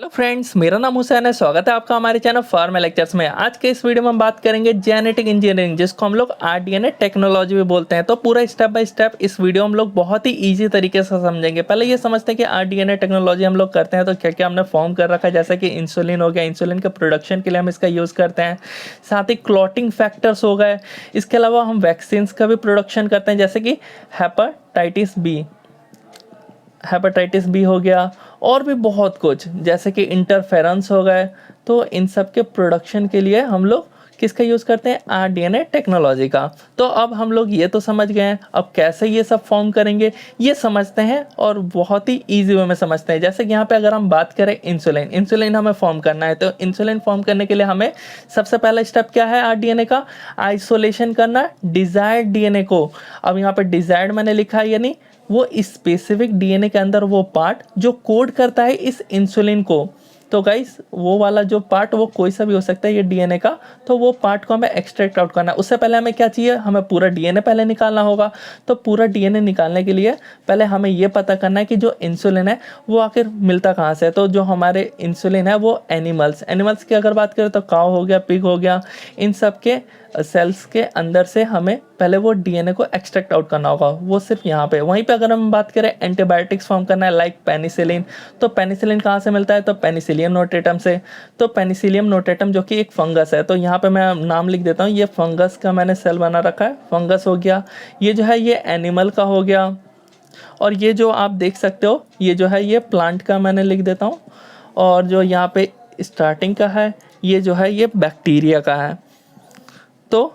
Hello friends, मेरा नाम हुसैन है। स्वागत है आपका हमारे चैनल फार्मा लेक्चर्स में। आज के इस वीडियो में हम बात करेंगे जेनेटिक इंजीनियरिंग, जिसको हम लोग आरडीएनए टेक्नोलॉजी भी बोलते हैं। तो पूरा स्टेप बाय स्टेप इस वीडियो हम लोग बहुत ही इजी तरीके से समझेंगे। पहले ये समझते हैं कि आरडीएनए टेक्नोलॉजी हम लोग करते हैं तो क्या क्या हमने फॉर्म कर रखा है। जैसे कि इंसुलिन हो गया, इंसुलिन के प्रोडक्शन के लिए हम इसका यूज़ करते हैं। साथ ही क्लॉटिंग फैक्टर्स हो गए। इसके अलावा हम वैक्सीन्स का भी प्रोडक्शन करते हैं, जैसे कि हेपेटाइटिस बी हो गया, और भी बहुत कुछ, जैसे कि इंटरफेरेंस हो गए। तो इन सब के प्रोडक्शन के लिए हम लोग किसका यूज़ करते हैं? आरडीएनए टेक्नोलॉजी का। तो अब हम लोग ये तो समझ गए हैं, अब कैसे ये सब फॉर्म करेंगे ये समझते हैं, और बहुत ही ईजी वे में समझते हैं। जैसे कि यहाँ पे अगर हम बात करें इंसुलिन हमें फॉर्म करना है, तो इंसुलिन फॉर्म करने के लिए हमें सबसे पहला स्टेप क्या है आरडीएनए का? आइसोलेशन करना डिजायर्ड डीएनए को। अब यहाँ पे डिजायर्ड मैंने लिखा है, यानी वो स्पेसिफिक डीएनए के अंदर वो पार्ट जो कोड करता है इस इंसुलिन को। तो गाइस, वो वाला जो पार्ट वो कोई सा भी हो सकता है ये डीएनए का। तो वो पार्ट को हमें एक्सट्रैक्ट आउट करना है। उससे पहले हमें क्या चाहिए? हमें पूरा डीएनए पहले निकालना होगा। तो पूरा डीएनए निकालने के लिए पहले हमें ये पता करना है कि जो इंसुलिन है वो आखिर मिलता कहाँ से है। तो जो हमारे इंसुलिन है वो एनिमल्स की अगर बात करें तो काऊ हो गया, पिग हो गया, इन सब के सेल्स के अंदर से हमें पहले वो डीएनए को एक्सट्रैक्ट आउट करना होगा। वो सिर्फ यहाँ पे। वहीं पे अगर हम बात करें एंटीबायोटिक्स फॉर्म करना है, लाइक पेनिसिलिन, तो पेनिसिलिन कहाँ से मिलता है? तो पेनिसिलियम नोटेटम से। तो पेनिसिलियम नोटेटम जो कि एक फंगस है, तो यहाँ पे मैं नाम लिख देता हूँ, ये फंगस का मैंने सेल बना रखा है, फंगस हो गया। ये जो है ये एनिमल का हो गया, और ये जो आप देख सकते हो ये जो है ये प्लांट का मैंने लिख देता हूँ। और जो यहाँ पे स्टार्टिंग का है ये जो है ये बैक्टीरिया का है। तो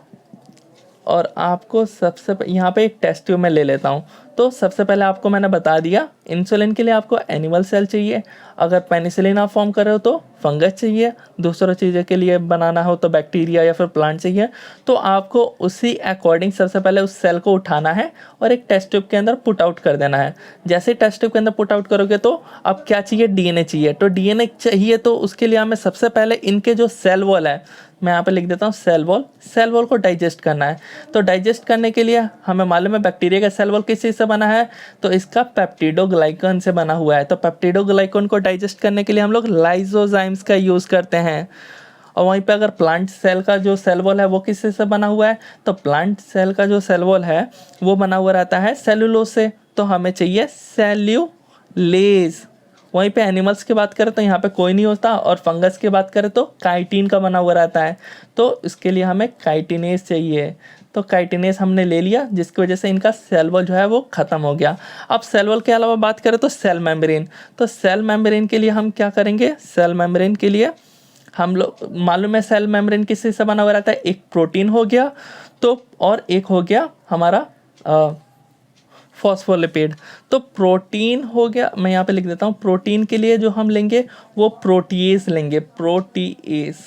और आपको सबसे यहाँ पे एक टेस्ट ट्यूब में ले लेता हूँ। तो सबसे पहले आपको मैंने बता दिया, इंसुलिन के लिए आपको एनिमल सेल चाहिए। अगर पेनिसिलिन आप फॉर्म कर रहे हो तो फंगस चाहिए। दूसरों चीज़ों के लिए बनाना हो तो बैक्टीरिया या फिर प्लांट चाहिए। तो आपको उसी अकॉर्डिंग सबसे पहले उस सेल को उठाना है और एक टेस्ट ट्यूब के अंदर पुट आउट कर देना है। जैसे टेस्ट ट्यूब के अंदर पुट आउट करोगे तो अब क्या चाहिए? डीएनए चाहिए। तो डीएनए चाहिए तो उसके लिए हमें सबसे पहले इनके जो सेल वॉल है, मैं यहाँ पे लिख देता हूँ सेल वॉल को डाइजेस्ट करना है। तो डाइजेस्ट करने के लिए हमें मालूम है बैक्टीरिया का सेल वॉल किस चीज़ से बना है? तो इसका पेप्टिडोग्लाइकन से बना हुआ है। तो पेप्टिडोग्लाइकन को डाइजेस्ट करने के लिए हम लोग लाइसोजाइम्स का यूज़ करते हैं। और वहीं पे अगर प्लांट सेल का जो सेल वॉल है वो किस से बना हुआ है? तो प्लांट सेल का जो सेल वॉल है वो बना हुआ रहता है सेलुलोज से। तो हमें चाहिए सेल्यूलेज। वहीं पे एनिमल्स की बात करें तो यहाँ पे कोई नहीं होता, और फंगस की बात करें तो काइटिन का बना हुआ रहता है। तो इसके लिए हमें काइटिनेज चाहिए। तो काइटिनेज हमने ले लिया, जिसकी वजह से इनका सेल वॉल जो है वो ख़त्म हो गया। अब सेल वॉल के अलावा बात करें तो सेल मेम्ब्रेन। तो सेल मेम्ब्रेन के लिए हम क्या करेंगे? सेल मेम्ब्रेन के लिए हम लोग मालूम है सेल मेम्ब्रेन किस चीज़ से बना हुआ रहता है? एक प्रोटीन हो गया, तो और एक हो गया हमारा फॉस्फोलिपिड। तो प्रोटीन हो गया, मैं यहाँ पे लिख देता हूँ। प्रोटीन के लिए जो हम लेंगे वो प्रोटीएज लेंगे, प्रोटीएज,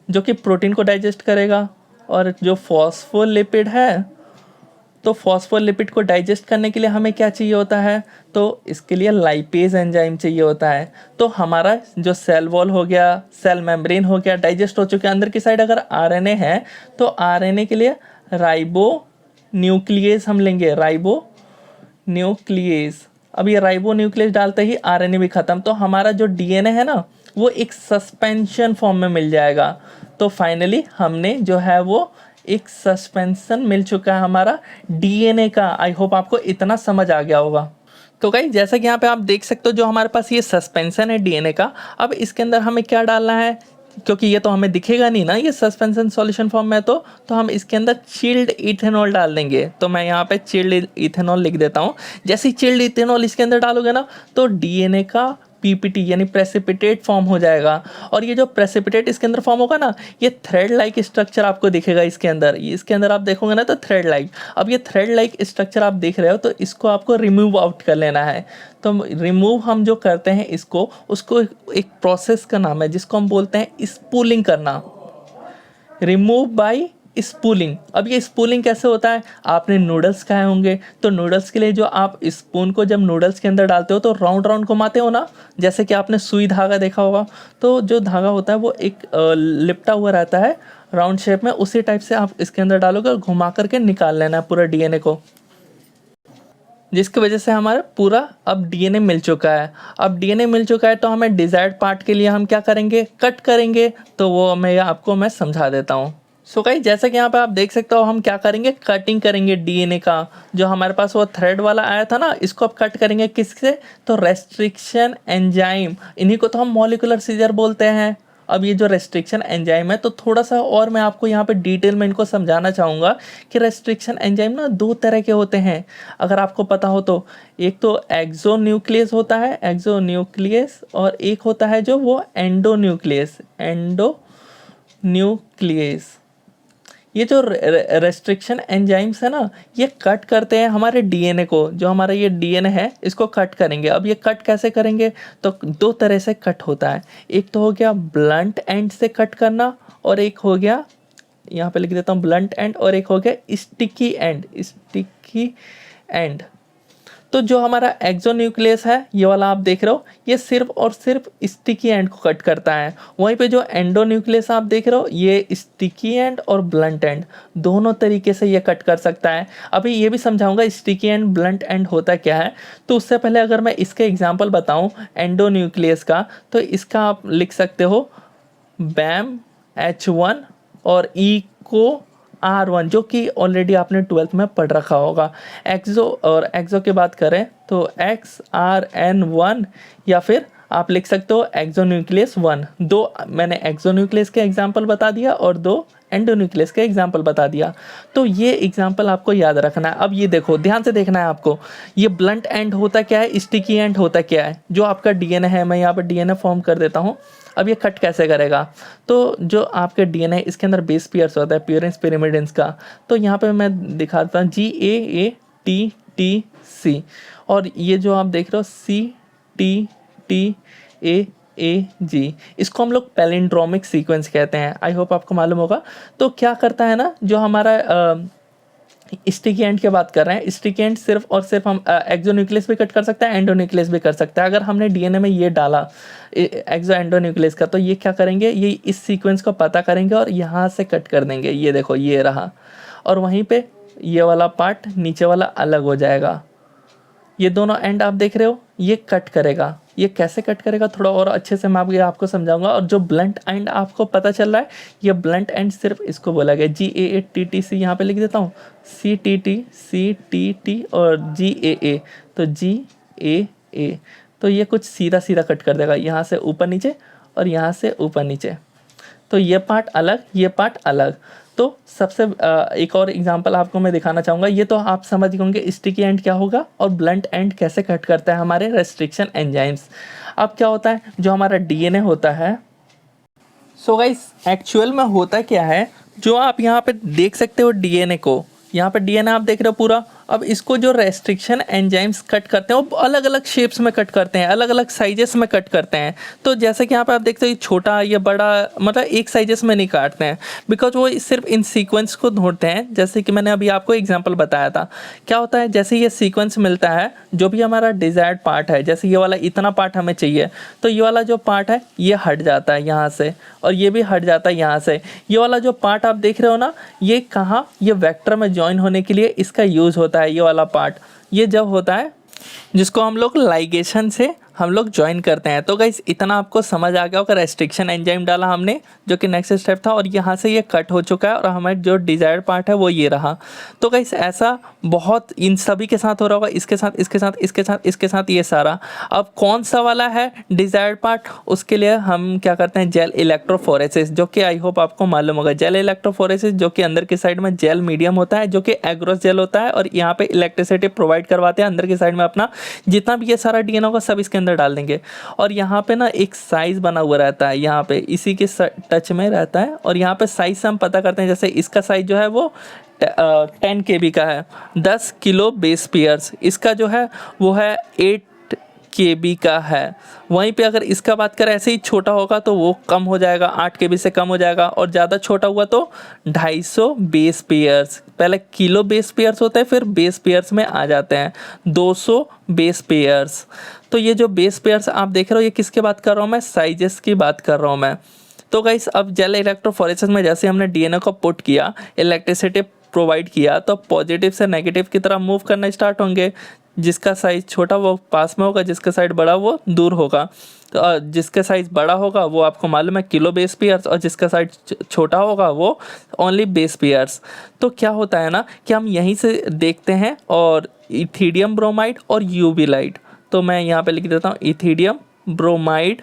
जो कि प्रोटीन को डाइजेस्ट करेगा। और जो फॉस्फोलिपिड है, तो फॉस्फोलिपिड को डाइजेस्ट करने के लिए हमें क्या चाहिए होता है? तो इसके लिए लाइपेज एंजाइम चाहिए होता है। तो हमारा जो सेल वॉल हो गया, सेल मेम्ब्रेन हो गया, डाइजेस्ट हो चुके हैं। अंदर की साइड अगर आरएनए है तो आरएनए के लिए राइबो न्यूक्लियस हम लेंगे, राइबो न्यूक्लियस। अब ये राइबो न्यूक्लियस डालते ही आरएनए भी खत्म। तो हमारा जो डीएनए है ना वो एक सस्पेंशन फॉर्म में मिल जाएगा। तो फाइनली हमने जो है वो एक सस्पेंशन मिल चुका है हमारा डीएनए का। आई होप आपको इतना समझ आ गया होगा। तो गाइस, जैसा कि यहाँ पे आप देख सकते हो जो हमारे पास ये सस्पेंशन है डीएनए का, अब इसके अंदर हमें क्या डालना है? क्योंकि ये तो हमें दिखेगा नहीं ना ये सस्पेंशन सॉल्यूशन फॉर्म में, तो हम इसके अंदर चिल्ड इथेनॉल डाल देंगे। तो मैं यहाँ पे चिल्ड इथेनॉल लिख देता हूँ। जैसे ही चिल्ड इथेनॉल इसके अंदर डालोगे ना तो डीएनए का पीपीटी यानी प्रेसिपिटेट फॉर्म हो जाएगा। और ये जो प्रेसिपिटेट इसके अंदर फॉर्म होगा ना, ये थ्रेड लाइक स्ट्रक्चर आपको दिखेगा इसके अंदर। इसके अंदर आप देखोगे ना तो थ्रेड लाइक। अब ये थ्रेड लाइक स्ट्रक्चर आप देख रहे हो, तो इसको आपको रिमूव आउट कर लेना है। तो रिमूव हम जो करते हैं इसको, उसको एक प्रोसेस का नाम है जिसको हम बोलते हैं स्पूलिंग करना, रिमूव बाय स्पूलिंग। अब ये स्पूलिंग कैसे होता है? आपने नूडल्स खाए होंगे, तो नूडल्स के लिए जो आप स्पून को जब नूडल्स के अंदर डालते हो तो राउंड राउंड घुमाते हो ना, जैसे कि आपने सुई धागा देखा होगा। तो जो धागा होता है वो एक लिपटा हुआ रहता है राउंड शेप में, उसी टाइप से आप इसके अंदर डालोगे और घुमा करके निकाल लेना है पूरा डीएनए को। जिसकी वजह से हमारा पूरा अब डीएनए मिल चुका है। अब डीएनए मिल चुका है तो हमें डिजायर्ड पार्ट के लिए हम क्या करेंगे, कट करेंगे। तो वो मैं समझा देता हूँ। सो गाइस, जैसा कि यहाँ पे आप देख सकते हो, हम क्या करेंगे, कटिंग करेंगे डीएनए का। जो हमारे पास वो थ्रेड वाला आया था ना, इसको अब कट करेंगे किससे, तो रेस्ट्रिक्शन एंजाइम, इन्हीं को तो हम मॉलिक्यूलर सीजर बोलते हैं। अब ये जो रेस्ट्रिक्शन एंजाइम है, तो थोड़ा सा और मैं आपको यहाँ पे डिटेल में इनको समझाना चाहूँगा कि रेस्ट्रिक्शन एंजाइम ना दो तरह के होते हैं, अगर आपको पता हो तो। एक तो एक्सोन्यूक्लियस होता है, एक्सोन्यूक्लियस, और एक होता है जो वो एंडोन्यूक्लियस, एंडोन्यूक्लियस। ये जो रेस्ट्रिक्शन एंजाइम्स है ना, ये कट करते हैं हमारे डीएनए को। जो हमारा ये डीएनए है, इसको कट करेंगे। अब ये कट कैसे करेंगे, तो दो तरह से कट होता है। एक तो हो गया ब्लंट एंड से कट करना, और एक हो गया, यहाँ पे लिख देता हूँ ब्लंट एंड, और एक हो गया स्टिकी एंड, स्टिकी एंड। तो जो हमारा एक्सोन्यूक्लियस है, ये वाला आप देख रहे हो, ये सिर्फ और सिर्फ स्टिकी एंड को कट करता है। वहीं पे जो एंडोन्यूक्लियस आप देख रहे हो, ये स्टिकी एंड और ब्लंट एंड दोनों तरीके से ये कट कर सकता है। अभी ये भी समझाऊंगा स्टिकी एंड ब्लंट एंड होता क्या है। तो उससे पहले अगर मैं इसके एग्जाम्पल बताऊँ एंडोन्यूक्लियस का, तो इसका आप लिख सकते हो बैम H1 और इको R1, जो कि ऑलरेडी आपने 12th में पढ़ रखा होगा। एक्सो की बात करें तो XRN1, या फिर आप लिख सकते हो एक्सोन्यूक्लियस 1। दो मैंने एक्सोन्यूक्लियस के एग्जाम्पल बता दिया और दो एंडोन्यूक्लियस के एग्जाम्पल बता दिया। तो ये एग्जाम्पल आपको याद रखना है। अब ये देखो, ध्यान से देखना है आपको, ये ब्लंट एंड होता क्या है, स्टिकी एंड होता क्या है। जो आपका डीएनए है, मैं यहाँ पर डीएनए फॉर्म कर देता हूँ। अब ये कट कैसे करेगा, तो जो आपके डीएनए, इसके अंदर बेस पेयर्स होता है, प्यूरिन्स पिरिमिडिन्स का। तो यहाँ पे मैं दिखाता हूँ GAATTC, और ये जो आप देख रहे हो CTTAAG, इसको हम लोग पैलिंड्रोमिक सीक्वेंस कहते हैं। आई होप आपको मालूम होगा। तो क्या करता है ना, जो हमारा स्टिकी एंड की बात कर रहे हैं, स्टिकी एंड सिर्फ और सिर्फ हम एक्सोन्यूक्लियस भी कट कर सकते हैं, एंडोन्यूक्लियस भी कर सकते हैं। अगर हमने डीएनए में ये डाला एक्सो एंडोन्यूक्लियस का, तो ये क्या करेंगे, ये इस सीक्वेंस को पता करेंगे और यहाँ से कट कर देंगे। ये देखो, ये रहा, और वहीं पे ये वाला पार्ट नीचे वाला अलग हो जाएगा। ये दोनों एंड आप देख रहे हो, ये कट करेगा। ये कैसे कट करेगा, थोड़ा और अच्छे से मैं आपको समझाऊंगा। और जो ब्लंट एंड आपको पता चल रहा है, ये ब्लंट एंड सिर्फ इसको बोला गया। GAATTC यहाँ पे लिख देता हूँ, CTT और GAA, तो GAA। तो ये कुछ सीधा सीधा कट कर देगा, यहाँ से ऊपर नीचे और यहाँ से ऊपर नीचे। तो ये पार्ट अलग, ये पार्ट अलग। तो सबसे एक और एग्जांपल आपको मैं दिखाना चाहूँगा। ये तो आप समझ गए होंगे स्टिकी एंड क्या होगा और ब्लंट एंड कैसे कट करता है हमारे रेस्ट्रिक्शन एंजाइम्स। अब क्या होता है, जो हमारा डीएनए होता है, सो गाइस एक्चुअल में होता क्या है, जो आप यहाँ पे देख सकते हो डीएनए को, यहाँ पे डीएनए आप देख रहे हो पूरा। अब इसको जो रेस्ट्रिक्शन एंजाइम्स कट करते हैं, वो अलग अलग शेप्स में कट करते हैं, अलग अलग साइजेस में कट करते हैं। तो जैसे कि यहाँ पे आप देखते हो, छोटा या बड़ा, मतलब एक साइजेस में नहीं काटते हैं, बिकॉज वो सिर्फ इन सीक्वेंस को ढूंढते हैं। जैसे कि मैंने अभी आपको एग्जांपल बताया था, क्या होता है, जैसे ये सीक्वेंस मिलता है, जो भी हमारा डिजायर्ड पार्ट है, जैसे ये वाला इतना पार्ट हमें चाहिए, तो ये वाला जो पार्ट है ये हट जाता है यहाँ से, और ये भी हट जाता है यहाँ से। ये वाला जो पार्ट आप देख रहे हो ना, ये कहाँ, ये वेक्टर में ज्वाइन होने के लिए इसका यूज़ होता है। ये वाला पार्ट, ये जब होता है, जिसको हम लोग लाइगेशन से हम लोग ज्वाइन करते हैं। तो गाइस इतना आपको समझ आ गया होगा, रेस्ट्रिक्शन एंजाइम डाला हमने, जो कि नेक्स्ट स्टेप था, और यहाँ से ये कट हो चुका है, और हमारे जो डिजायर्ड पार्ट है वो ये रहा। तो गाइस ऐसा बहुत इन सभी के साथ हो रहा होगा, इसके साथ, इसके साथ, इसके साथ, इसके साथ, ये सारा। अब कौन सा वाला है डिजायर्ड पार्ट, उसके लिए हम क्या करते हैं, जेल इलेक्ट्रोफोरेसिस, जो कि आई होप आपको मालूम होगा। जेल इलेक्ट्रोफोरेसिस, जो कि अंदर की साइड में जेल मीडियम होता है, जो कि एग्रोस जेल होता है, और यहाँ पे इलेक्ट्रिसिटी प्रोवाइड करवाते हैं। अंदर की साइड में अपना जितना भी ये सारा डीएनए होगा सब इसके अंदर डाल देंगे, और यहाँ पे ना एक साइज बना हुआ रहता है, यहाँ पे इसी के टच में रहता है, और यहाँ पे साइज से हम पता करते हैं। जैसे इसका साइज जो है वो 10 KB का है, 10 किलो बेस पेयर्स। इसका जो है वो है 8 KB का है। वहीं पे अगर इसका बात करें, ऐसे ही छोटा होगा तो वो कम हो जाएगा, 8 KB से कम हो जाएगा, और ज़्यादा छोटा हुआ तो 250 बेस पेयर्स। पहले किलो बेस पेयर्स होते हैं, फिर बेस पेयर्स में आ जाते हैं 200 बेस पेयर्स। तो ये जो बेस पेयर्स आप देख रहे हो, ये किसकी बात कर रहा हूँ मैं, साइजेस की बात कर रहा हूँ मैं। तो गाइस अब जेल इलेक्ट्रोफोरेसिस में जैसे हमने डीएनए को पुट किया, इलेक्ट्रिसिटी प्रोवाइड किया, तो पॉजिटिव से नेगेटिव की तरफ मूव करना स्टार्ट होंगे। जिसका साइज़ छोटा वो पास में होगा, जिसका साइज़ बड़ा वो दूर होगा। तो जिसका साइज़ बड़ा होगा वो आपको मालूम है किलो बेस पेयर्स, और जिसका साइज़ छोटा होगा वो ओनली बेस पेयर्स। तो क्या होता है ना कि हम यहीं से देखते हैं, और इथिडियम ब्रोमाइड और यूवी लाइट, तो मैं यहाँ पे लिख देता हूँ इथिडियम ब्रोमाइड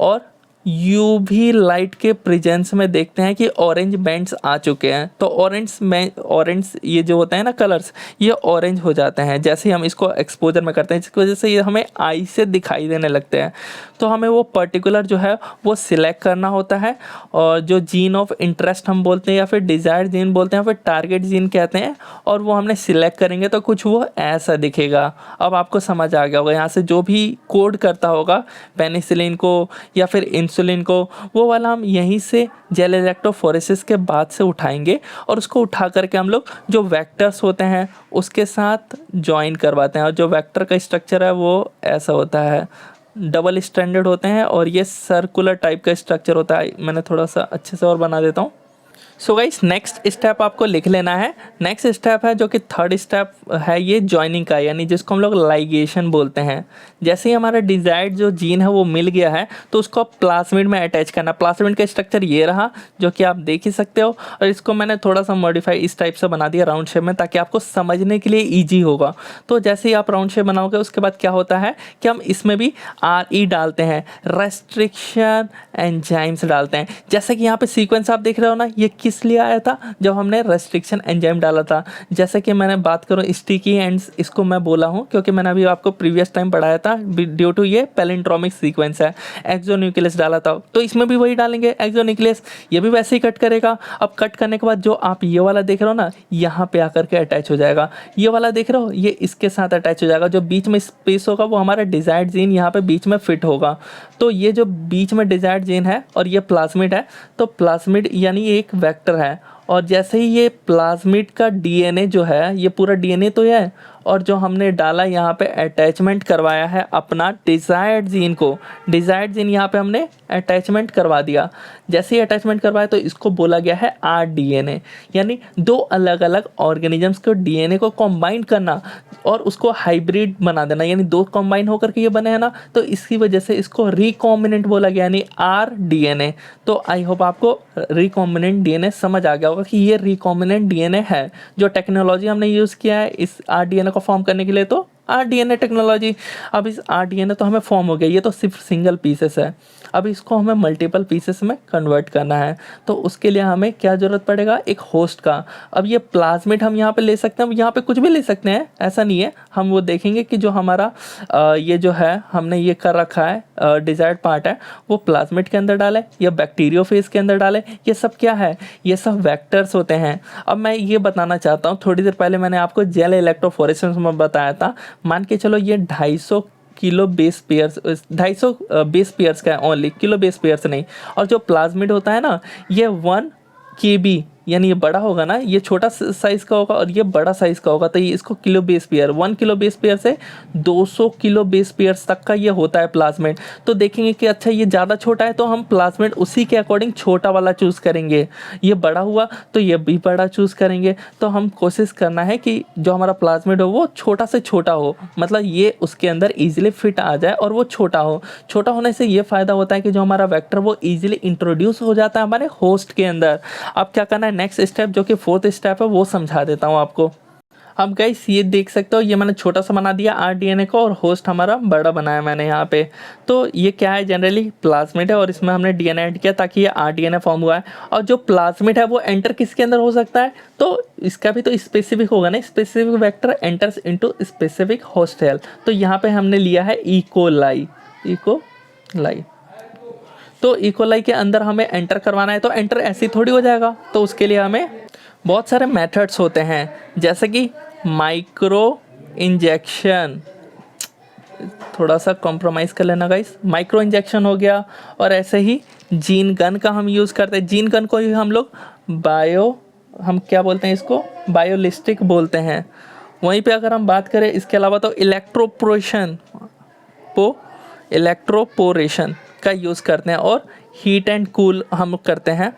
और यूवी लाइट के प्रेजेंस में देखते हैं कि ऑरेंज बैंड्स आ चुके हैं। तो ऑरेंज ये जो होते हैं ना कलर्स, ये ऑरेंज हो जाते हैं जैसे ही हम इसको एक्सपोजर में करते हैं, जिसकी वजह से ये हमें आई से दिखाई देने लगते हैं। तो हमें वो पर्टिकुलर जो है वो सिलेक्ट करना होता है, और जो जीन ऑफ इंटरेस्ट हम बोलते हैं या फिर डिज़ायर्ड जीन बोलते हैं, फिर टारगेट जीन कहते हैं, और वो हमने सिलेक्ट करेंगे तो कुछ वो ऐसा दिखेगा। अब आपको समझ आ गया होगा, यहाँ से जो भी कोड करता होगा पेनिसिलिन को या फिर इंसुलिन को, वो वाला हम यहीं से जेल इलेक्ट्रोफोरेसिस के बाद से उठाएंगे, और उसको उठा करके हम लोग जो वेक्टर्स होते हैं उसके साथ ज्वाइन करवाते हैं। और जो वेक्टर का स्ट्रक्चर है वो ऐसा होता है, डबल स्टैंडर्ड होते हैं, और ये सर्कुलर टाइप का स्ट्रक्चर होता है। मैंने थोड़ा सा अच्छे से और बना देता हूँ। सो गाइस नेक्स्ट स्टेप आपको लिख लेना है। नेक्स्ट स्टेप है जो कि थर्ड स्टेप है, ये जॉइनिंग का, यानी जिसको हम लोग लाइगेशन बोलते हैं। जैसे ही हमारा डिजायर्ड जो जीन है वो मिल गया है, तो उसको प्लाज्मिड में अटैच करना। प्लाज्मिड का स्ट्रक्चर ये रहा जो कि आप देख ही सकते हो, और इसको मैंने थोड़ा सा मॉडिफाई इस टाइप से बना दिया राउंड शेप में, ताकि आपको समझने के लिए ईजी होगा। तो जैसे ही आप राउंड शेप बनाओगे उसके बाद क्या होता है कि हम इसमें भी RE डालते हैं, रेस्ट्रिक्शन एंजाइम्स डालते हैं। जैसे कि यहाँ पे सीक्वेंस आप देख रहे हो ना, ये किस लिए आया था, जब हमने रेस्ट्रिक्शन एंजाइम डाला था। जैसे कि मैंने बात करूँ स्टिकी एंड्स, इसको मैं बोला हूँ क्योंकि मैंने अभी आपको प्रीवियस टाइम पढ़ाया था, ड्यू टू ये पैलिंड्रोमिक सीक्वेंस है। एक्सोन्यूक्लियस डाला था, तो इसमें भी वही डालेंगे एक्सोन्यूक्लियस, ये भी वैसे ही कट करेगा। अब कट करने के बाद जो आप ये वाला देख रहे हो ना, यहाँ पे आकर के अटैच हो जाएगा। ये वाला देख रहे हो, ये इसके साथ अटैच हो जाएगा। जो बीच में स्पेस होगा वो हमारा डिजायर्ड जीन यहाँ पे बीच में फिट होगा। तो ये जो बीच में डिजायर्ड जीन है और ये प्लाज्मिड है, तो प्लाज्मिड यानी एक वेक्टर है, और जैसे ही ये प्लाज्मिड का DNA जो है, ये पूरा DNA तो है, और जो हमने डाला यहाँ पे अटैचमेंट करवाया है अपना डिजायर्ड जीन को, डिजायर्ड जीन यहाँ पे हमने अटैचमेंट करवा दिया। जैसे ही अटैचमेंट करवाया तो इसको बोला गया है rDNA, यानी दो अलग अलग ऑर्गेनिजम्स को DNA को कंबाइन करना और उसको हाइब्रिड बना देना, यानी दो कंबाइन होकर के ये बने हैं ना, तो इसकी वजह से इसको रिकॉम्बिनेंट बोला गया, यानी rDNA। तो आई होप आपको रिकॉम्बिनेंट DNA समझ आ गया होगा कि ये रिकॉम्बिनेंट DNA है। जो टेक्नोलॉजी हमने यूज़ किया है इस rDNA को फॉर्म करने के लिए, तो rDNA टेक्नोलॉजी। अब इस rDNA तो हमें फॉर्म हो गया, ये तो सिर्फ सिंगल पीसेस है। अब इसको हमें मल्टीपल पीसेस में कन्वर्ट करना है, तो उसके लिए हमें क्या ज़रूरत पड़ेगा, एक होस्ट का। अब ये प्लाज्मिड हम यहाँ पे ले सकते हैं, यहाँ पे कुछ भी ले सकते हैं, ऐसा नहीं है। हम वो देखेंगे कि जो हमारा ये जो है हमने ये कर रखा है डिजायर्ड पार्ट है, वो प्लाज्मिड के अंदर डाले या बैक्टीरियोफेज के अंदर डाले, ये सब क्या है, ये सब वेक्टर्स होते हैं। अब मैं ये बताना चाहता हूँ, थोड़ी देर पहले मैंने आपको जेल इलेक्ट्रोफोरेसिस में बताया था। मान के चलो ये 250 kilo base pairs, 250 base pairs का है ओनली, किलो बेस पेयर्स नहीं। और जो प्लाज्मिड होता है ना, ये 1 KB, यानी ये बड़ा होगा ना, ये छोटा साइज़ का होगा और ये बड़ा साइज़ का होगा, तो ये इसको kilo base pair, 1 kilo base pair से 200 किलो बेस पेयर्स तक का ये होता है प्लाज्मिड। तो देखेंगे कि अच्छा ये ज़्यादा छोटा है, तो हम प्लाज्मिड उसी के अकॉर्डिंग छोटा वाला चूज़ करेंगे। ये बड़ा हुआ तो ये भी बड़ा चूज़ करेंगे। तो हम कोशिश करना है कि जो हमारा प्लाज्मिड हो वो छोटा से छोटा हो, मतलब ये उसके अंदर ईजिली फिट आ जाए और वो छोटा हो। छोटा होने से ये फ़ायदा होता है कि जो हमारा वेक्टर वो ईजिली इंट्रोड्यूस हो जाता है हमारे होस्ट के अंदर। अब क्या करना है, नेक्स्ट स्टेप जो कि फोर्थ स्टेप है वो समझा देता हूँ आपको। अब गाइस ये देख सकते हो, ये मैंने छोटा सा बना दिया rDNA को, और होस्ट हमारा बड़ा बनाया मैंने यहाँ पे। तो ये क्या है, जनरली प्लाज्मिड है और इसमें हमने DNA ऐड किया ताकि ये rDNA फॉर्म हुआ है। और जो प्लाज्मिड है वो एंटर किसके अंदर हो सकता है, तो इसका भी तो स्पेसिफिक होगा ना, specific vector enters into specific host cell. तो यहाँ पे हमने लिया है इकोलाई, तो इकोलाई के अंदर हमें एंटर करवाना है। तो एंटर ऐसे ही थोड़ी हो जाएगा, तो उसके लिए हमें बहुत सारे मेथड्स होते हैं, जैसे कि माइक्रो इंजेक्शन, थोड़ा सा कॉम्प्रोमाइज़ कर लेना गाइस, माइक्रो इंजेक्शन हो गया। और ऐसे ही जीन गन का हम यूज़ करते हैं। जीन गन को ही हम लोग हम क्या बोलते हैं, इसको बायोलिस्टिक बोलते हैं। वहीं पे अगर हम बात करें इसके अलावा, तो इलेक्ट्रोपोरेशन का यूज़ करते हैं, और हीट एंड कूल हम करते हैं।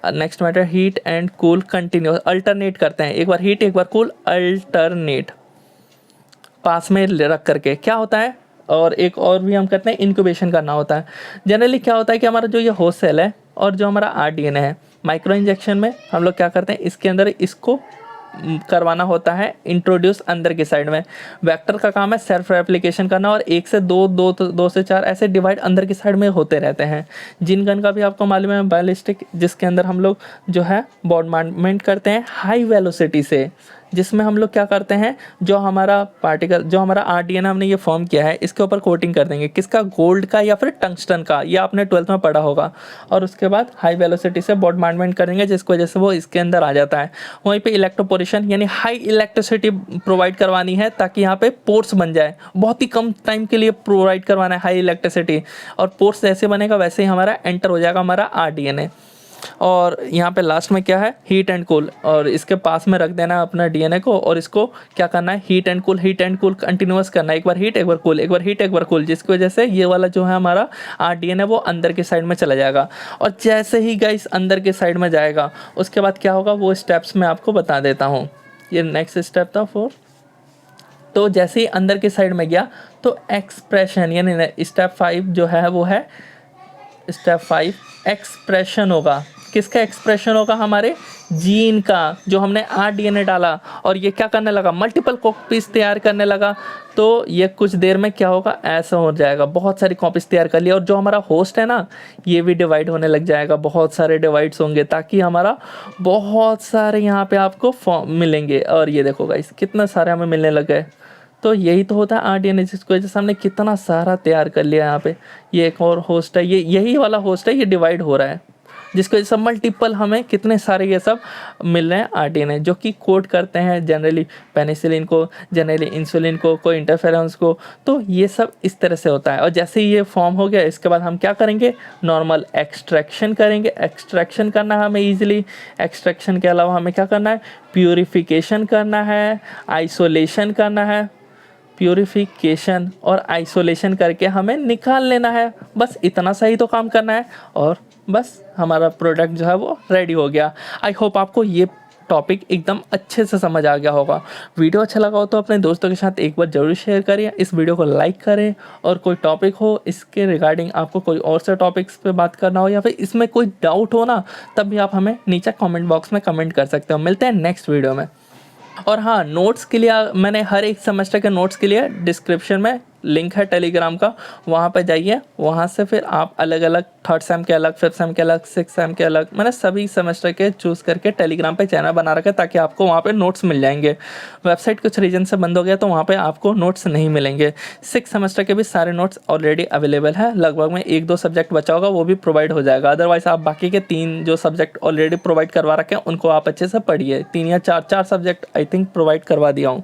Next matter, heat and cool continuous, alternate करते हैं, एक बार हीट एक बार कूल, अल्टरनेट। पास में रख करके क्या होता है, और एक और भी हम करते हैं, इंक्यूबेशन करना होता है। जनरली क्या होता है कि हमारा जो ये होस्ट सेल है और जो हमारा आरडीएनए है, माइक्रो इंजेक्शन में हम लोग क्या करते हैं, इसके अंदर इसको करवाना होता है इंट्रोड्यूस अंदर की साइड में। वेक्टर का काम है सेल्फ रेप्लिकेशन करना, और 1 से 2, 2 से 4 ऐसे डिवाइड अंदर की साइड में होते रहते हैं। जिन गन का भी आपको मालूम है, बैलिस्टिक, जिसके अंदर हम लोग जो है बॉम्बार्डमेंट करते हैं हाई वेलोसिटी से, जिसमें हम लोग क्या करते हैं, जो हमारा पार्टिकल, जो हमारा आरडीएनए हमने ये फॉर्म किया है, इसके ऊपर कोटिंग कर देंगे, किसका, गोल्ड का या फिर टंगस्टन का, ये आपने 12th में पढ़ा होगा। और उसके बाद हाई वेलोसिटी से बॉम्बार्डमेंट करेंगे, जिसकी वजह से वो इसके अंदर आ जाता है। वहीं पे इलेक्ट्रोपोरेशन यानी हाई इलेक्ट्रिसिटी प्रोवाइड करवानी है, ताकि यहाँ पे पोर्ट्स बन जाए। बहुत ही कम टाइम के लिए प्रोवाइड करवाना है हाई इलेक्ट्रिसिटी, और पोर्ट्स जैसे बनेगा वैसे ही हमारा एंटर हो जाएगा हमारा आरडीएनए। और यहाँ पे लास्ट में क्या है, हीट एंड कूल, और इसके पास में रख देना है अपना डीएनए को, और इसको क्या करना है, हीट एंड कूल कंटिन्यूअस करना है, एक बार हीट एक बार कूल, एक बार हीट एक बार कूल, जिसकी वजह से ये वाला जो है हमारा आरडीएनए वो अंदर के साइड में चला जाएगा। और जैसे ही गाइस अंदर के साइड में जाएगा, उसके बाद क्या होगा वो स्टेप्स मैं आपको बता देता हूँ। ये नेक्स्ट स्टेप था 4। तो जैसे ही अंदर के साइड में गया तो एक्सप्रेशन यानी स्टेप 5 जो है वो है, स्टेप 5 एक्सप्रेशन होगा। किसका एक्सप्रेशन होगा, हमारे जीन का, जो हमने आरडीएनए डाला, और ये क्या करने लगा, मल्टीपल कॉपीज तैयार करने लगा। तो ये कुछ देर में क्या होगा, ऐसा हो जाएगा, बहुत सारी कॉपीज तैयार कर लिया, और जो हमारा होस्ट है ना, ये भी डिवाइड होने लग जाएगा, बहुत सारे डिवाइड्स होंगे, ताकि हमारा बहुत सारे यहाँ पे आपको फॉर्म मिलेंगे। और ये देखो गाइस कितने सारे हमें मिलने लग गए। तो यही तो होता है आरडीएनए, जिसकी वजह से हमने कितना सारा तैयार कर लिया। यहाँ पे ये एक और होस्ट है, ये यही वाला होस्ट है, ये डिवाइड हो रहा है, जिसकी वजह से मल्टीपल हमें कितने सारे ये सब मिल रहे हैं आरडीएनए, जो कि कोड करते हैं जनरली पेनिसिलिन को, जनरली इंसुलिन को, कोई इंटरफेरेंस को। तो ये सब इस तरह से होता है। और जैसे ही ये फॉर्म हो गया, इसके बाद हम क्या करेंगे, नॉर्मल एक्सट्रैक्शन करेंगे। एक्सट्रैक्शन करना है हमें ईजिली। एक्सट्रैक्शन के अलावा हमें क्या करना है, प्यूरिफिकेशन करना है, आइसोलेशन करना है। प्यूरिफिकेशन और आइसोलेशन करके हमें निकाल लेना है। बस इतना सही तो काम करना है, और बस हमारा प्रोडक्ट जो है वो रेडी हो गया। आई होप आपको ये टॉपिक एकदम अच्छे से समझ आ गया होगा। वीडियो अच्छा लगा हो तो अपने दोस्तों के साथ एक बार ज़रूर शेयर करिए, इस वीडियो को लाइक करें, और कोई टॉपिक हो इसके रिगार्डिंग, आपको कोई और से टॉपिक्स पे बात करना हो, या फिर इसमें कोई डाउट हो ना, तब भी आप हमें नीचे कमेंट बॉक्स में कमेंट कर सकते हो। मिलते हैं नेक्स्ट वीडियो में। और हाँ, नोट्स के लिए मैंने हर एक सेमेस्टर के नोट्स के लिए डिस्क्रिप्शन में लिंक है टेलीग्राम का, वहाँ पर जाइए, वहाँ से फिर आप अलग अलग 3rd सेम के अलग, 5th सेम के अलग, 6th सेम के अलग, मैंने सभी सेमेस्टर के चूज़ करके टेलीग्राम पे चैनल बना रखा है, ताकि आपको वहाँ पे नोट्स मिल जाएंगे। वेबसाइट कुछ रीजन से बंद हो गया तो वहाँ पे आपको नोट्स नहीं मिलेंगे। 6th सेमेस्टर के भी सारे नोट्स ऑलरेडी अवेलेबल है, लगभग में 1-2 सब्जेक्ट बचा होगा, वो भी प्रोवाइड हो जाएगा। अदरवाइज आप बाकी के 3 जो सब्जेक्ट ऑलरेडी प्रोवाइड करवा रखे हैं उनको आप अच्छे से पढ़िए। 3 या 4 सब्जेक्ट आई थिंक प्रोवाइड करवा दिया हूँ।